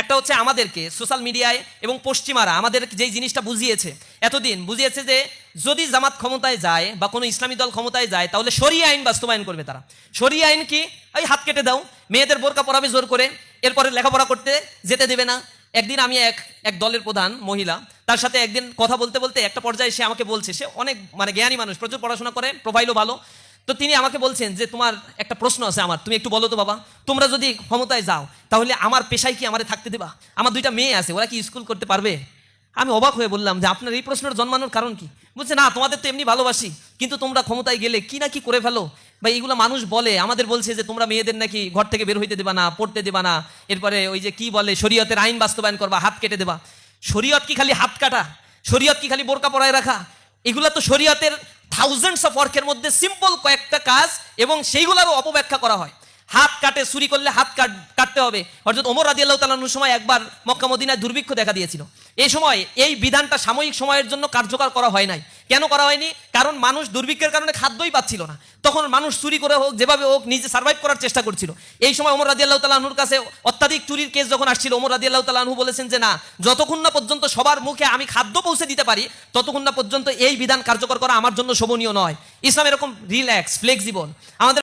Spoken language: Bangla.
একটা হচ্ছে আমাদেরকে সোশ্যাল মিডিয়ায় এবং পশ্চিমারা আমাদের যেই জিনিসটা বুঝিয়েছে, এতদিন বুঝিয়েছে যে যদি জামাত ক্ষমতায় যায় বা কোনো ইসলামী দল ক্ষমতায় যায় তাহলে শরিয়া আইন বাস্তবায়ন করবে তারা। শরিয়া আইন কি? ওই হাত কেটে দাও, মেয়েদের বোরকা পরাবে জোর করে, এরপরে লেখাপড়া করতে যেতে দেবে না। একদিন আমি এক দলের প্রধান মহিলা, তার সাথে একদিন কথা বলতে বলতে একটা পর্যায়ে সে আমাকে বলছে, সে অনেক মানে জ্ঞানী মানুষ, প্রচুর পড়াশোনা করে, প্রোফাইলও ভালো। তো তিনি আমাকে বলছেন যে তোমার একটা প্রশ্ন আছে আমার, তুমি একটু বলো তো বাবা, তোমরা যদি ক্ষমতায় যাও তাহলে আমার পেশায় কি আমারে থাকতে দেবা? আমার দুইটা মেয়ে আছে, ওরা কি স্কুল করতে পারবে? আমি অবাক হয়ে বললাম যে আপনার এই প্রশ্নের জন্মানোর কারণ কি? বলছে না, তোমাদের তো এমনি ভালোবাসি, কিন্তু তোমরা ক্ষমতায় গেলে কি না কি করে ফেলো বা এইগুলো মানুষ বলে, আমাদের বলছে যে তোমরা মেয়েদের নাকি ঘর থেকে বের হইতে দেবা না, পড়তে দেবা না, এরপরে ওই যে কি বলে শরীয়তের আইন বাস্তবায়ন করবা, হাত কেটে দেবা। শরীয়ত কি খালি হাত কাটা? শরীয়ত কি খালি বোরকা পরায় রাখা? এগুলা তো শরীয়তের থাউজেন্ডস অফ ওয়ার্কের মধ্যে সিম্পল কয়েকটা কাজ, এবং সেইগুলোরও অপব্যাখ্যা করা হয়। হাত কাটে, চুরি করলে হাত কাটতে হবে। হযরত ওমর রাদিয়াল্লাহু তাআলা আনহুর সময় একবার মক্কা মদিনায় দুর্ভিক্ষ দেখা দিয়েছিল। এই সময় এই বিধানটা সাময়িক সময়ের জন্য কার্যকর করা হয় নাই। কেন করা হয়নি? কারণ মানুষ দুর্ভিক্ষের কারণে খাদ্যই পাচ্ছিল না। তখন মানুষ চুরি করে হোক, যেভাবে হোক, নিজে সার্ভাইভ করার চেষ্টা করছিল। এই সময় ওমর রাদিয়াল্লাহু তাআলা আনহুর কাছে অত্যাধিক চুরির কেস যখন আসছিল, ওমর রাদিয়াল্লাহু তাআলা আনহু বলেছেন যে না, যতক্ষণ না পর্যন্ত সবার মুখে আমি খাদ্য পৌঁছে দিতে পারি ততক্ষণ না পর্যন্ত এই বিধান কার্যকর করা আমার জন্য শোভনীয় নয়। ইসলাম এরকম রিল্যাক্স, ফ্লেক্সিবল। আমাদের